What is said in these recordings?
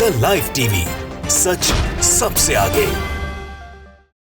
The live TV, सच सबसे आगे।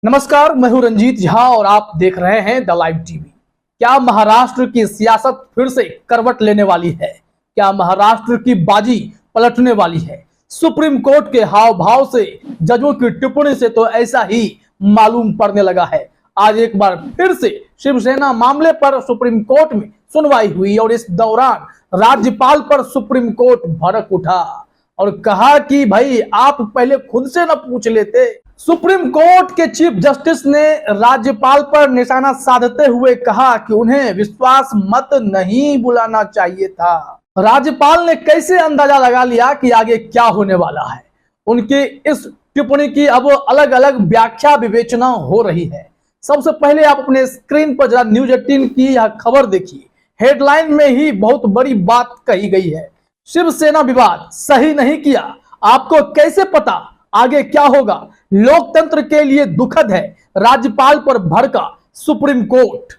नमस्कार, मैं हूं रंजीत झा और आप देख रहे हैं द लाइव टीवी। क्या महाराष्ट्र की सियासत फिर से करवट लेने वाली है? क्या महाराष्ट्र की बाजी पलटने वाली है? सुप्रीम कोर्ट के हाव भाव से, जजों की टिप्पणी से तो ऐसा ही मालूम पड़ने लगा है। आज एक बार फिर से शिवसेना मामले पर सुप्रीम कोर्ट में सुनवाई हुई और इस दौरान राज्यपाल पर सुप्रीम कोर्ट भड़क उठा और कहा कि भाई आप पहले खुद से न पूछ लेते। सुप्रीम कोर्ट के चीफ जस्टिस ने राज्यपाल पर निशाना साधते हुए कहा कि उन्हें विश्वास मत नहीं बुलाना चाहिए था। राज्यपाल ने कैसे अंदाजा लगा लिया कि आगे क्या होने वाला है? उनकी इस टिप्पणी की अब अलग अलग व्याख्या विवेचना हो रही है। सबसे पहले आप अपने स्क्रीन पर जरा न्यूज 18 की यह खबर देखिए। हेडलाइन में ही बहुत बड़ी बात कही गई है। शिवसेना विवाद सही नहीं किया, आपको कैसे पता आगे क्या होगा? लोकतंत्र के लिए दुखद है, राज्यपाल पर भड़का सुप्रीम कोर्ट।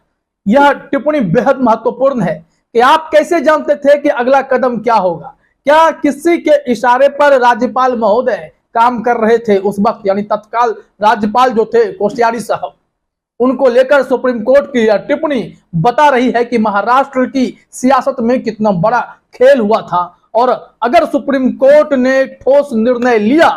यह टिप्पणी बेहद महत्वपूर्ण है कि आप कैसे जानते थे कि अगला कदम क्या होगा? क्या किसी के इशारे पर राज्यपाल महोदय काम कर रहे थे उस वक्त? यानी तत्काल राज्यपाल जो थे कोश्यारी साहब, उनको लेकर सुप्रीम कोर्ट की यह टिप्पणी बता रही है कि महाराष्ट्र की सियासत में कितना बड़ा खेल हुआ था। और अगर सुप्रीम कोर्ट ने ठोस निर्णय लिया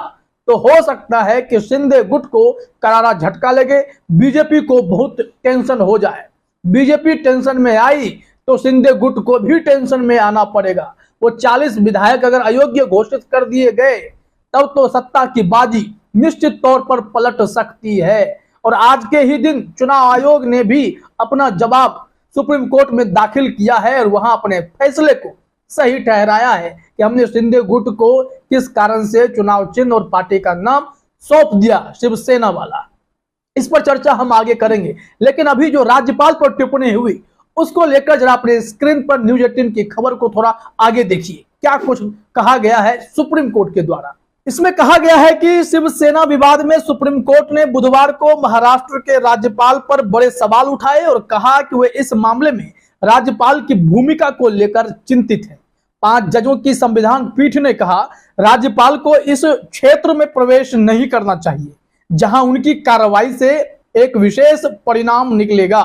तो हो सकता है कि शिंदे गुट को करारा झटका लगे, बीजेपी को बहुत टेंशन हो जाए। बीजेपी टेंशन में आई तो शिंदे गुट को भी टेंशन में आना पड़ेगा। वो 40 विधायक अगर अयोग्य घोषित कर दिए गए तब तो सत्ता की बाजी निश्चित तौर पर पलट सकती है। और आज के ही दिन चुनाव आयोग ने भी अपना जवाब सुप्रीम कोर्ट में दाखिल किया है और वहां अपने फैसले को सही ठहराया है कि हमने शिंदे गुट को किस कारण से चुनाव चिन्ह और पार्टी का नाम सौंप दिया, शिवसेना वाला। इस पर चर्चा हम आगे करेंगे, लेकिन अभी जो राज्यपाल पर टिप्पणी हुई उसको लेकर जरा अपने स्क्रीन पर न्यूज 18 की खबर को थोड़ा आगे देखिए। क्या कुछ कहा गया है सुप्रीम कोर्ट के द्वारा। इसमें कहा गया है कि शिवसेना विवाद में सुप्रीम कोर्ट ने बुधवार को महाराष्ट्र के राज्यपाल पर बड़े सवाल उठाए और कहा कि वे इस मामले में राज्यपाल की भूमिका को लेकर चिंतित हैं। 5 जजों की संविधान पीठ ने कहा राज्यपाल को इस क्षेत्र में प्रवेश नहीं करना चाहिए जहां उनकी कार्रवाई से एक विशेष परिणाम निकलेगा।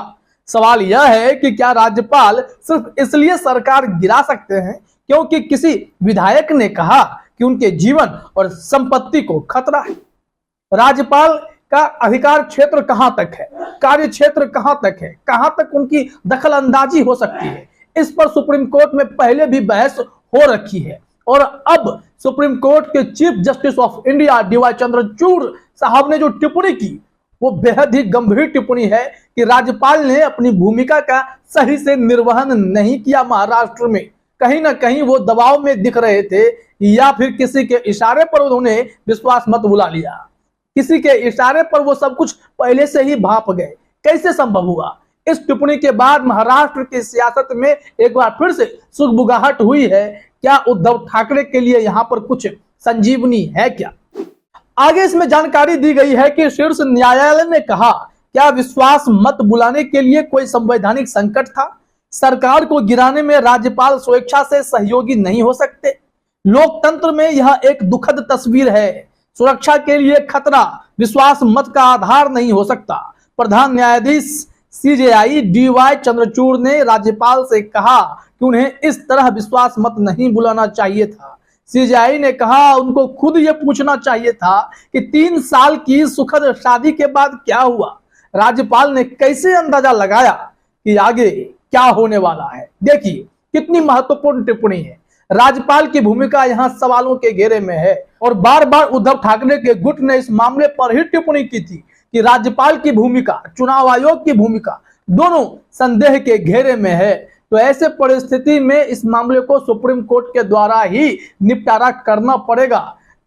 सवाल यह है कि क्या राज्यपाल सिर्फ इसलिए सरकार गिरा सकते हैं क्योंकि किसी विधायक ने कहा कि उनके जीवन और संपत्ति को खतरा है? राज्यपाल का अधिकार क्षेत्र कहां तक है, कार्य क्षेत्र कहां तक है, कहां तक उनकी दखल अंदाजी हो सकती है? इस पर सुप्रीम कोर्ट में पहले भी बहस हो रखी है और अब सुप्रीम कोर्ट के chief justice of India DY Chandrachud साहब ने जो टिप्पणी की वो बेहद ही गंभीर टिप्पणी है कि राज्यपाल ने अपनी भूमिका का सही से निर्वहन नहीं किया। महाराष्ट्र में कहीं ना कहीं वो दबाव में दिख रहे थे या फिर किसी के इशारे पर उन्होंने विश्वास मत बुला लिया। किसी के इशारे पर वो सब कुछ पहले से ही भाप गए। कैसे संभव हुआ? इस टिप्पणी के बाद महाराष्ट्र की सियासत में एक बार फिर से सुगबुगाहट हुई है। क्या उद्धव ठाकरे के लिए यहां पर कुछ संजीवनी है क्या? आगे इसमें जानकारी दी गई है कि शीर्ष न्यायालय ने कहा क्या विश्वास मत बुलाने के लिए कोई संवैधानिक संकट था? सरकार को गिराने में राज्यपाल स्वेच्छा से सहयोगी नहीं हो सकते। लोकतंत्र में यह एक दुखद तस्वीर है। सुरक्षा के लिए खतरा विश्वास मत का आधार नहीं हो सकता। प्रधान न्यायाधीश CJI DY चंद्रचूड़ ने राज्यपाल से कहा कि उन्हें इस तरह विश्वास मत नहीं बुलाना चाहिए था। CJI ने कहा उनको खुद ये पूछना चाहिए था कि 3 साल की सुखद शादी के बाद क्या हुआ? राज्यपाल ने कैसे अंदाजा लगाया कि आगे क्या होने वाला है? देखिए कितनी महत्वपूर्ण टिप्पणी है। राज्यपाल की भूमिका यहाँ सवालों के घेरे में है और बार बार उद्धव ठाकरे के गुट ने इस मामले पर ही टिप्पणी की थी कि राज्यपाल की भूमिका, चुनाव आयोग की भूमिका दोनों संदेह के घेरे में है। तो ऐसे परिस्थिति में इस मामले को सुप्रीम कोर्ट के द्वारा ही निपटारा करना पड़ेगा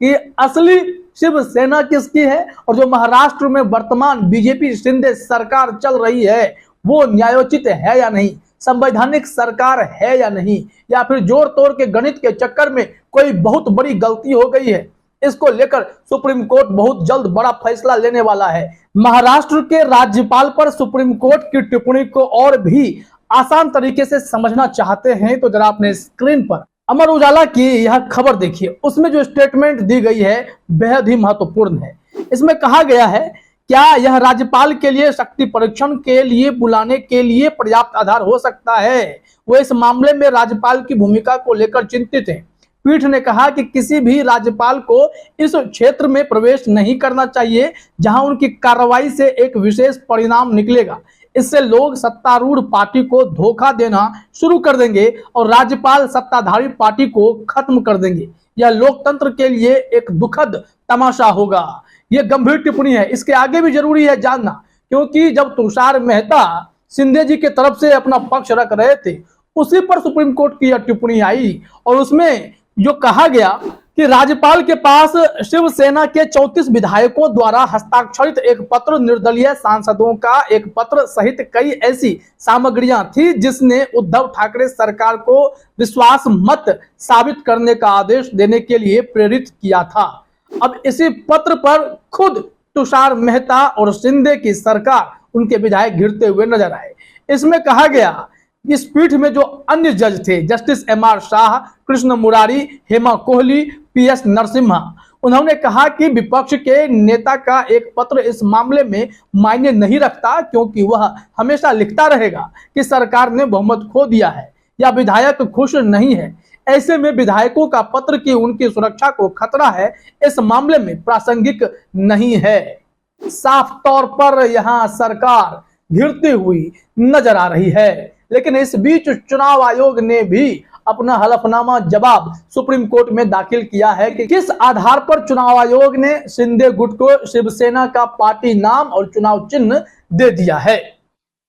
कि असली शिवसेना किसकी है और जो महाराष्ट्र में वर्तमान बीजेपी शिंदे सरकार चल रही है वो न्यायोचित है या नहीं, संवैधानिक सरकार है या नहीं, या फिर जोड़ तोड़ के गणित के चक्कर में कोई बहुत बड़ी गलती हो गई है। इसको लेकर सुप्रीम कोर्ट बहुत जल्द बड़ा फैसला लेने वाला है। महाराष्ट्र के राज्यपाल पर सुप्रीम कोर्ट की टिप्पणी को और भी आसान तरीके से समझना चाहते हैं तो जरा अपने स्क्रीन पर अमर उजाला की यह खबर देखिए, उसमें जो स्टेटमेंट दी गई है बेहद ही महत्वपूर्ण है। इसमें कहा गया है, क्या यह राज्यपाल के लिए शक्ति परीक्षण के लिए बुलाने के लिए पर्याप्त आधार हो सकता है? वो इस मामले में राज्यपाल की भूमिका को लेकर चिंतित हैं। पीठ ने कहा कि किसी भी राज्यपाल को इस क्षेत्र में प्रवेश नहीं करना चाहिए जहां उनकी कार्रवाई से एक विशेष परिणाम निकलेगा। इससे लोग सत्तारूढ़ पार्टी को धोखा देना शुरू कर देंगे और राज्यपाल सत्ताधारी पार्टी को खत्म कर देंगे। यह लोकतंत्र के लिए एक दुखद तमाशा होगा। यह गंभीर टिप्पणी है, इसके आगे भी जरूरी है जानना, क्योंकि जब तुषार मेहता शिंदे जी की तरफ से अपना पक्ष रख रहे थे, उसी पर सुप्रीम कोर्ट की यह टिप्पणी आई और उसमें जो कहा गया कि राज्यपाल के पास शिवसेना के 34 विधायकों द्वारा हस्ताक्षरित एक पत्र, निर्दलीय सांसदों का एक पत्र सहित कई ऐसी सामग्रियां थी जिसने उद्धव ठाकरे सरकार को विश्वास मत साबित करने का आदेश देने के लिए प्रेरित किया था। अब इसी पत्र पर खुद तुषार मेहता और शिंदे की सरकार, उनके विधायक घिरते हुए नजर आए। इसमें कहा गया, इस पीठ में जो अन्य जज थे, justice M R. Shah, Krishna Murari, Hema Kohli, P S. Narasimha, उन्होंने कहा कि विपक्ष के नेता का एक पत्र इस मामले में मायने नहीं रखता, क्योंकि वह हमेशा लिखता रहेगा कि सरकार ने बहुमत खो दिया है या विधायक खुश नहीं है। ऐसे में विधायकों का पत्र की उनकी सुरक्षा को खतरा है, इस मामले में प्रासंगिक नहीं है। साफ तौर पर यहां सरकार घिरती हुई नजर आ रही है। लेकिन इस बीच चुनाव आयोग ने भी अपना हलफनामा जवाब सुप्रीम कोर्ट में दाखिल किया है कि किस आधार पर चुनाव आयोग ने शिंदे गुट को शिवसेना का पार्टी नाम और चुनाव चिन्ह दे दिया है।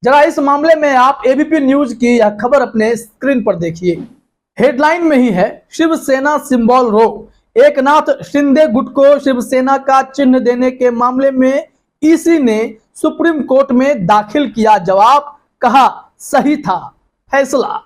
जरा इस मामले में आप एबीपी न्यूज की यह खबर अपने स्क्रीन पर देखिए। हेडलाइन में ही है, शिवसेना सिंबल रो, एकनाथ शिंदे गुट को शिवसेना का चिन्ह देने के मामले में ईसी ने सुप्रीम कोर्ट में दाखिल किया जवाब, कहा सही था फैसला।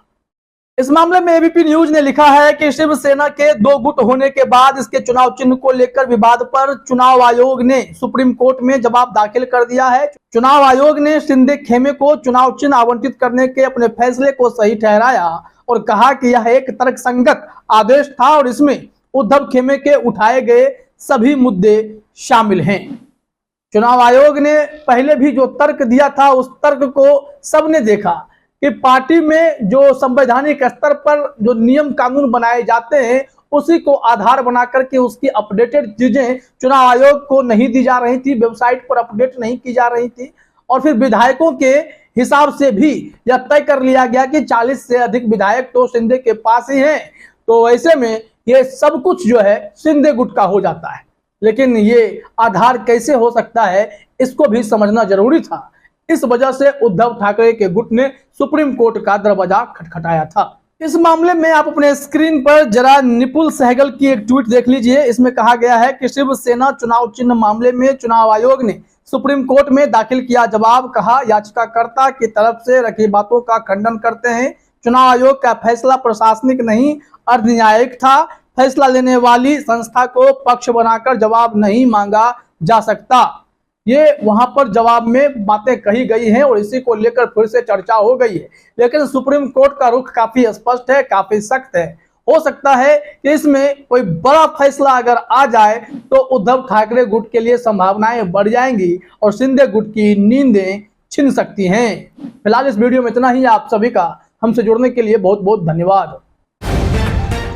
इस मामले में एबीपी न्यूज ने लिखा है कि शिवसेना के 2 गुट होने के बाद इसके चुनाव चिन्ह को लेकर विवाद पर चुनाव आयोग ने सुप्रीम कोर्ट में जवाब दाखिल कर दिया है। चुनाव आयोग ने शिंदे खेमे को चुनाव चिन्ह आवंटित करने के अपने फैसले को सही ठहराया और कहा कि यह एक तर्कसंगत आदेश था और इसमें उद्धव खेमे के उठाए गए सभी मुद्दे शामिल हैं। चुनाव आयोग ने पहले भी जो तर्क दिया था, उस तर्क को सबने देखा कि पार्टी में जो संवैधानिक स्तर पर जो नियम कानून बनाए जाते हैं, उसी को आधार बनाकर के उसकी अपडेटेड चीजें चुनाव आयोग को नहीं दी जा रही थी, वेबसाइट पर अपडेट नहीं की जा रही थी। और फिर विधायकों के हिसाब से भी यह तय कर लिया गया कि 40 से अधिक विधायक तो शिंदे के पास ही हैं, तो ऐसे में ये सब कुछ जो है शिंदे गुट का हो जाता है। लेकिन ये आधार कैसे हो सकता है, इसको भी समझना जरूरी था। इस वजह से उद्धव ठाकरे के गुट ने सुप्रीम कोर्ट का दरवाजा खटखटाया था। इस मामले में आप अपने स्क्रीन पर जरा निपुल सहगल की एक ट्वीट देख लीजिए। इसमें कहा गया है कि शिवसेना चुनाव चिन्ह मामले में चुनाव आयोग ने सुप्रीम कोर्ट में दाखिल किया जवाब, कहा याचिकाकर्ता की तरफ से रखी बातों का खंडन करते हैं। चुनाव आयोग का फैसला प्रशासनिक नहीं अर्धन्यायिक था। फैसला लेने वाली संस्था को पक्ष बनाकर जवाब नहीं मांगा जा सकता। ये वहां पर जवाब में बातें कही गई हैं और इसी को लेकर फिर से चर्चा हो गई है। लेकिन सुप्रीम कोर्ट का रुख काफी स्पष्ट है, काफी सख्त है। हो सकता है कि इसमें कोई बड़ा फैसला अगर आ जाए तो उद्धव ठाकरे गुट के लिए संभावनाएं बढ़ जाएंगी और शिंदे गुट की नींदें छिन सकती हैं। फिलहाल इस वीडियो में इतना ही। आप सभी का हमसे जुड़ने के लिए बहुत बहुत धन्यवाद।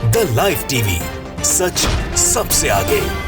द लाइव टीवी, सच सबसे आगे।